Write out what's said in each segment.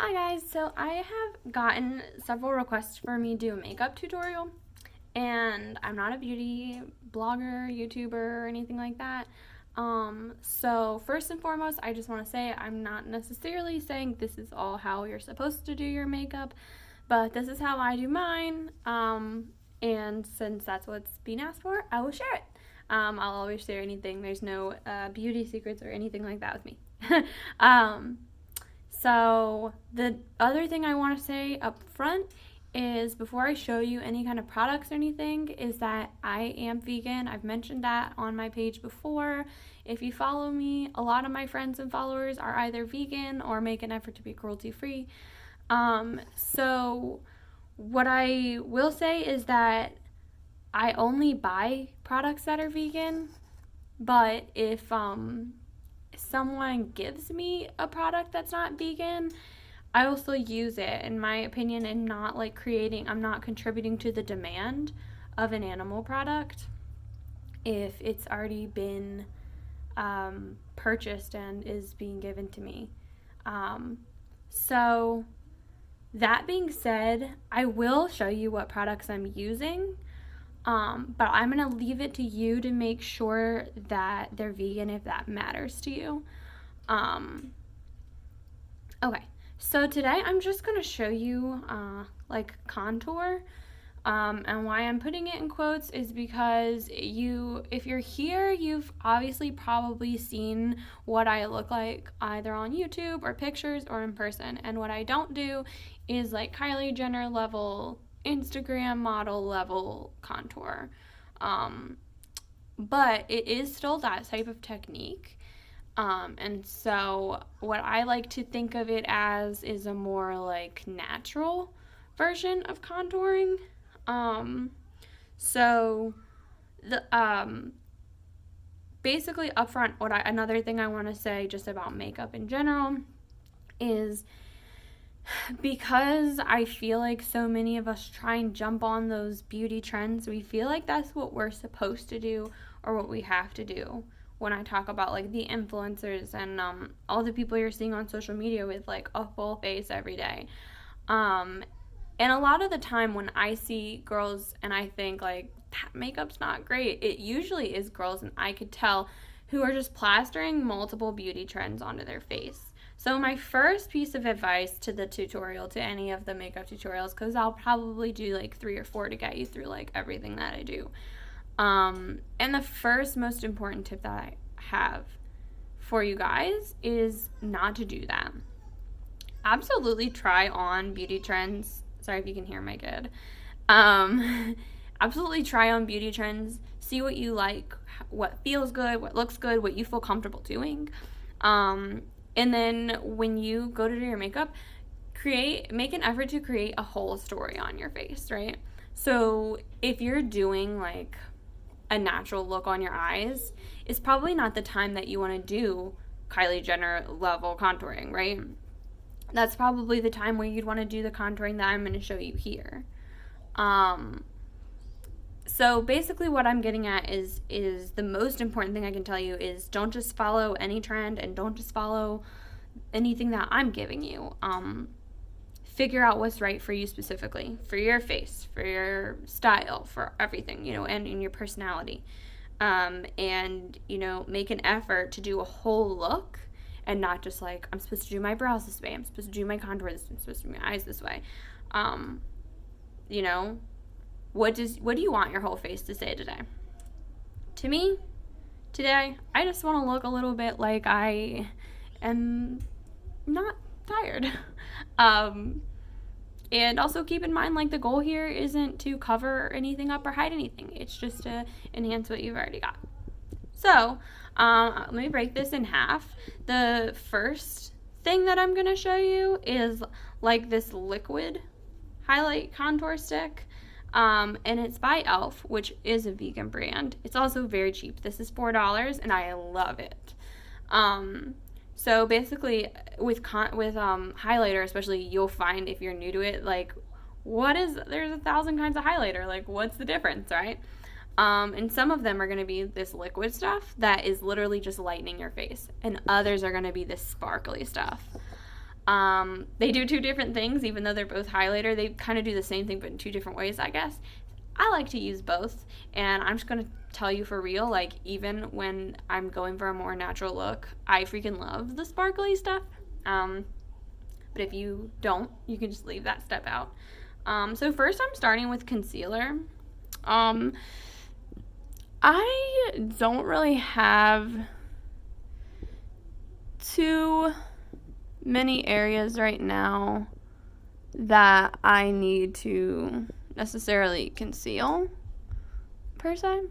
Hi guys, so I have gotten several requests for me to do a makeup tutorial, and I'm not a beauty blogger, YouTuber, or anything like that. So first and foremost, I just want to say I'm not necessarily saying this is all how you're supposed to do your makeup, but this is how I do mine. And since that's what's being asked for, I will share it. I'll always share anything. There's no beauty secrets or anything like that with me. um, so, the other thing I want to say up front is before I show you any kind of products or anything, is that I am vegan. I've mentioned that on my page before. If you follow me, a lot of my friends and followers are either vegan or make an effort to be cruelty free. So, what I will say is that I only buy products that are vegan, but if someone gives me a product that's not vegan, I will still use it, in my opinion, and not like I'm not contributing to the demand of an animal product if it's already been purchased and is being given to me. Um, so, that being said, I will show you what products I'm using, but I'm going to leave it to you to make sure that they're vegan if that matters to you. Um, okay, so today I'm just going to show you like contour. And why I'm putting it in quotes is because if you're here, you've obviously probably seen what I look like either on YouTube or pictures or in person. And what I don't do is like Kylie Jenner level, Instagram model level contour. Um, but it is still that type of technique. And so what I like to think of it as is a more like natural version of contouring. Um, so the basically upfront, another thing I want to say just about makeup in general is because I feel like so many of us try and jump on those beauty trends, we feel like that's what we're supposed to do or what we have to do. When I talk about like the influencers and all the people you're seeing on social media with like a full face every day. Um, and a lot of the time when I see girls and I think like that makeup's not great, it usually is girls, and I could tell, who are just plastering multiple beauty trends onto their face. So my first piece of advice to the tutorial, to any of the makeup tutorials, because I'll probably do like 3 or 4 to get you through like everything that I do. And the first most important tip that I have for you guys is not to do that. Absolutely try on beauty trends. Sorry if you can hear my kid. Absolutely try on beauty trends. See what you like, what feels good, what looks good, what you feel comfortable doing. And then when you go to do your makeup, make an effort to create a whole story on your face, right? So if you're doing like a natural look on your eyes, it's probably not the time that you want to do Kylie Jenner level contouring, right? That's probably the time where you'd want to do the contouring that I'm going to show you here. So basically what I'm getting at is the most important thing I can tell you is don't just follow any trend and don't just follow anything that I'm giving you. Figure out what's right for you specifically, for your face, for your style, for everything, and in your personality. And, make an effort to do a whole look and not just like, I'm supposed to do my brows this way, I'm supposed to do my contour this way, I'm supposed to do my eyes this way. You know, what do you want your whole face to say today? To me, today, I just want to look a little bit like I am not tired. And also keep in mind, like, the goal here isn't to cover anything up or hide anything. It's just to enhance what you've already got. So, let me break this in half. The first thing that I'm going to show you is like this liquid highlight contour stick. And it's by e.l.f., which is a vegan brand. It's also very cheap. This is $4, and I love it. So basically, with highlighter, especially, you'll find if you're new to it, like, there's 1,000 kinds of highlighter. Like, what's the difference, right? And some of them are going to be this liquid stuff that is literally just lightening your face, and others are going to be this sparkly stuff. They do two different things, even though they're both highlighter. They kind of do the same thing, but in two different ways, I guess. I like to use both, and I'm just going to tell you for real, like, even when I'm going for a more natural look, I freaking love the sparkly stuff. But if you don't, you can just leave that step out. So first I'm starting with concealer. I don't really have too many areas right now that I need to necessarily conceal, per se.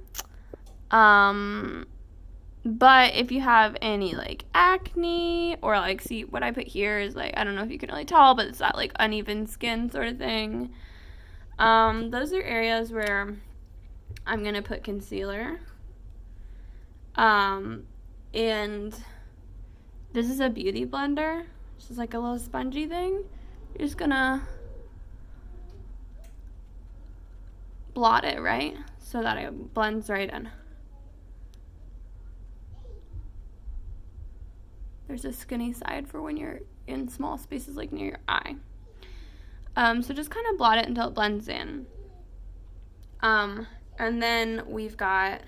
But if you have any, like, acne, or, like, see, what I put here is, like, I don't know if you can really tell, but it's that, like, uneven skin sort of thing. Those are areas where I'm going to put concealer. And this is a beauty blender. This is, like, a little spongy thing. You're just going to blot it, right? So that it blends right in. There's a skinny side for when you're in small spaces like near your eye. So just kind of blot it until it blends in. And then we've got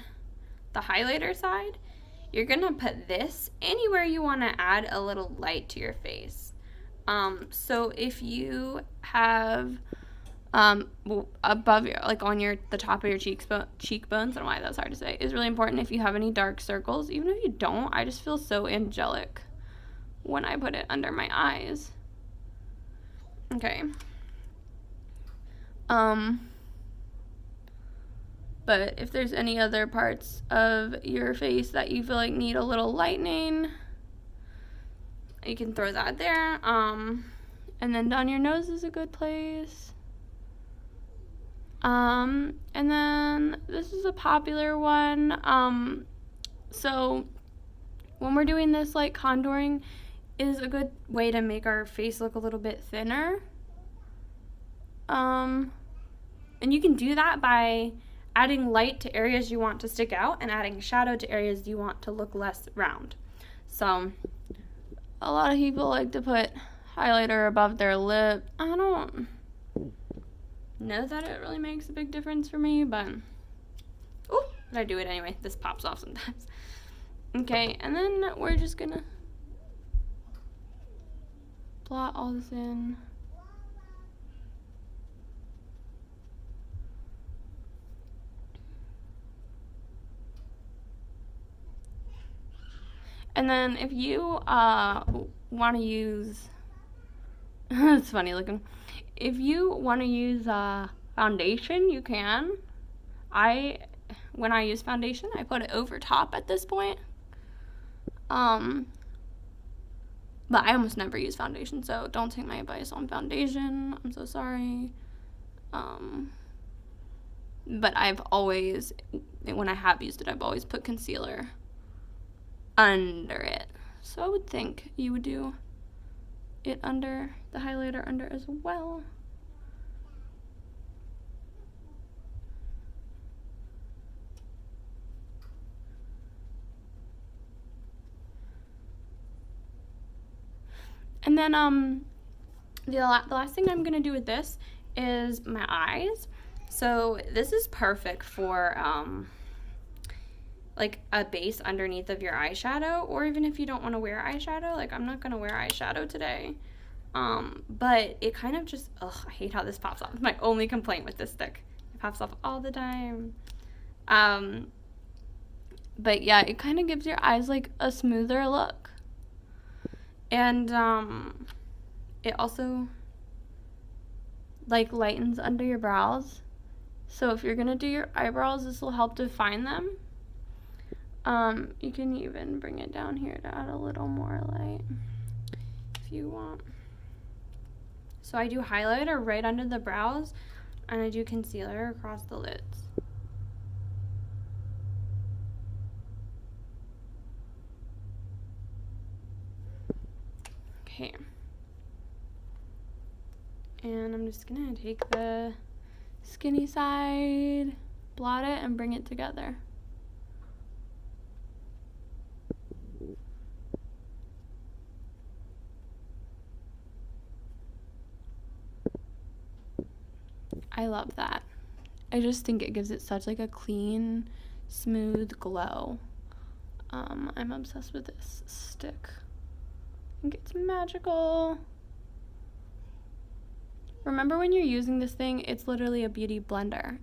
the highlighter side. You're going to put this anywhere you want to add a little light to your face. So if you have above your, like on your, the top of your cheekbones, I don't know why that's hard to say, is really important. If you have any dark circles, even if you don't, I just feel so angelic when I put it under my eyes. Okay. But if there's any other parts of your face that you feel like need a little lightening, you can throw that there. And then down your nose is a good place. And then this is a popular one. So when we're doing this, like, contouring is a good way to make our face look a little bit thinner. And you can do that by adding light to areas you want to stick out and adding shadow to areas you want to look less round. So a lot of people like to put highlighter above their lip. I don't know that it really makes a big difference for me, but I do it anyway. This pops off sometimes. Okay, and then we're just gonna blot all this in. And then if you want to use, it's funny looking, if you want to use foundation, you can. When I use foundation, I put it over top at this point. But I almost never use foundation, so don't take my advice on foundation. I'm so sorry. But I've always, when I have used it, I've always put concealer under it. So I would think you would do it under, the highlighter under as well. And then the last thing I'm gonna do with this is my eyes. So this is perfect for like a base underneath of your eyeshadow, or even if you don't want to wear eyeshadow. Like, I'm not gonna wear eyeshadow today, but it kind of just, I hate how this pops off. It's my only complaint with this stick. It pops off all the time. But yeah, it kind of gives your eyes like a smoother look. And it also like lightens under your brows. So if you're gonna do your eyebrows, this will help define them. You can even bring it down here to add a little more light if you want. So I do highlighter right under the brows, and I do concealer across the lids. Okay. And I'm just gonna take the skinny side, blot it, and bring it together. I love that. I just think it gives it such like a clean, smooth glow. I'm obsessed with this stick. I think it's magical. Remember, when you're using this thing, it's literally a beauty blender.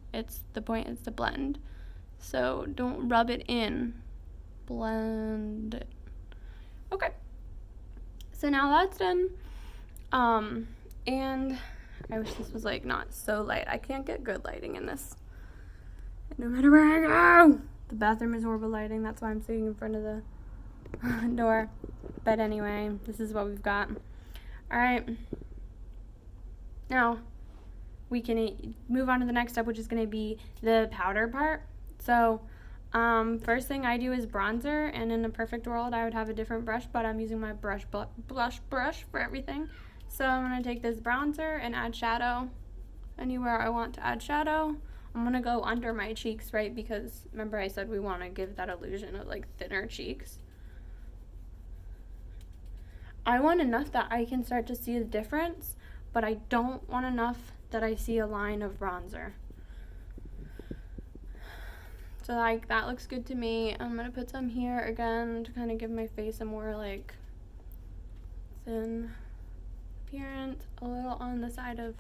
The point is to blend. So don't rub it in. Blend it. Okay. So now that's done. And I wish this was like not so light. I can't get good lighting in this. No matter where I go. The bathroom is horrible lighting. That's why I'm sitting in front of the door. But anyway, this is what we've got. All right. Now, we can move on to the next step, which is going to be the powder part. So, first thing I do is bronzer, and in a perfect world, I would have a different brush, but I'm using my blush brush for everything. So I'm going to take this bronzer and add shadow anywhere I want to add shadow. I'm going to go under my cheeks, right, because remember I said we want to give that illusion of like thinner cheeks. I want enough that I can start to see the difference, but I don't want enough that I see a line of bronzer. So like that looks good to me. I'm going to put some here again to kind of give my face a more like thin appearance, a little on the side of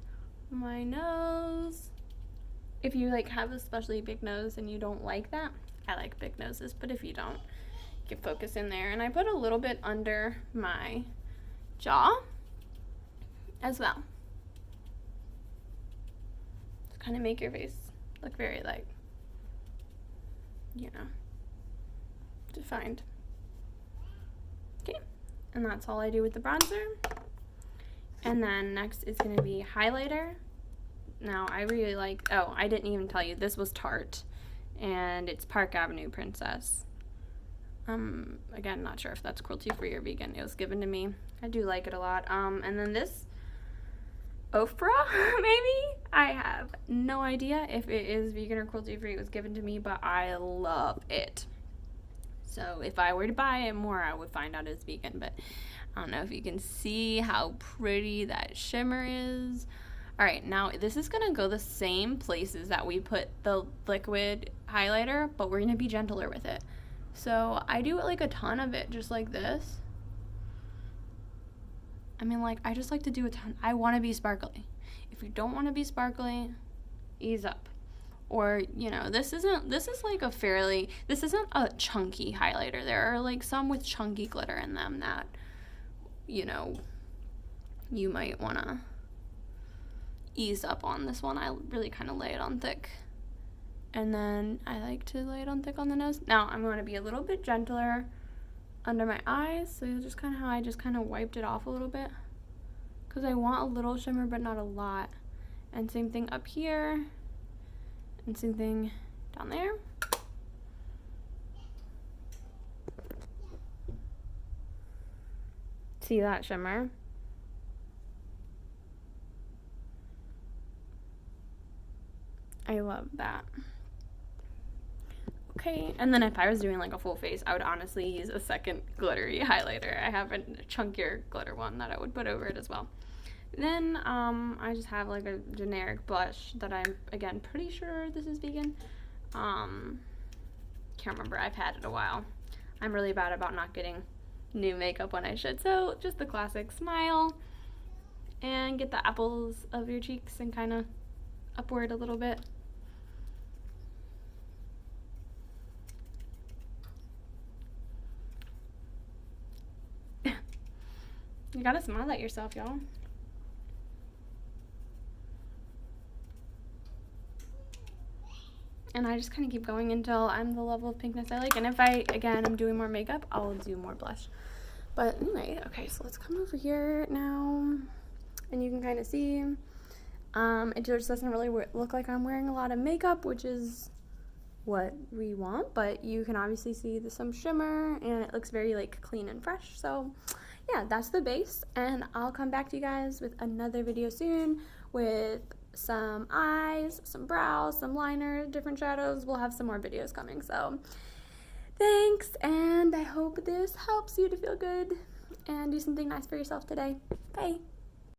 my nose. If you like have a especially big nose and you don't like that, I like big noses, but if you don't, you can focus in there. And I put a little bit under my jaw as well, to kind of make your face look very like, you know, defined. Okay, and that's all I do with the bronzer. And then next is going to be highlighter. Now, I really like, oh, I didn't even tell you, this was Tarte, and it's Park Avenue Princess. Again, not sure if that's cruelty-free or vegan. It was given to me. I do like it a lot. And then this, Ofra, maybe? I have no idea if it is vegan or cruelty-free. It was given to me, but I love it. So if I were to buy it more, I would find out it's vegan, but I don't know if you can see how pretty that shimmer is. All right, now this is gonna go the same places that we put the liquid highlighter, but we're gonna be gentler with it. So I do like a ton of it, just like this. I mean, like, I just like to do a ton. I wanna be sparkly. If you don't wanna be sparkly, ease up. Or, you know, this isn't a chunky highlighter. There are like some with chunky glitter in them that, you know, you might wanna ease up on. This one I really kind of lay it on thick, and then I like to lay it on thick on the nose. Now I'm going to be a little bit gentler under my eyes, so just kind of how I just kind of wiped it off a little bit, because I want a little shimmer but not a lot. And same thing up here, and same thing down there. See that shimmer? I love that. Okay, and then if I was doing like a full face, I would honestly use a second glittery highlighter. I have a chunkier glitter one that I would put over it as well. Then I just have like a generic blush that I'm, again, pretty sure this is vegan. Can't remember, I've had it a while. I'm really bad about not getting new makeup when I should. So just the classic smile and get the apples of your cheeks and kind of upward a little bit. You gotta smile at yourself, y'all. And I just kind of keep going until I'm the level of pinkness I like. And if I'm doing more makeup, I'll do more blush. But anyway, okay, so let's come over here now. And you can kind of see, it just doesn't really look like I'm wearing a lot of makeup, which is what we want. But you can obviously see some shimmer, and it looks very like clean and fresh. So yeah, that's the base, and I'll come back to you guys with another video soon with some eyes, some brows, some liner, different shadows. We'll have some more videos coming, so thanks, and I hope this helps you to feel good and do something nice for yourself today. Bye.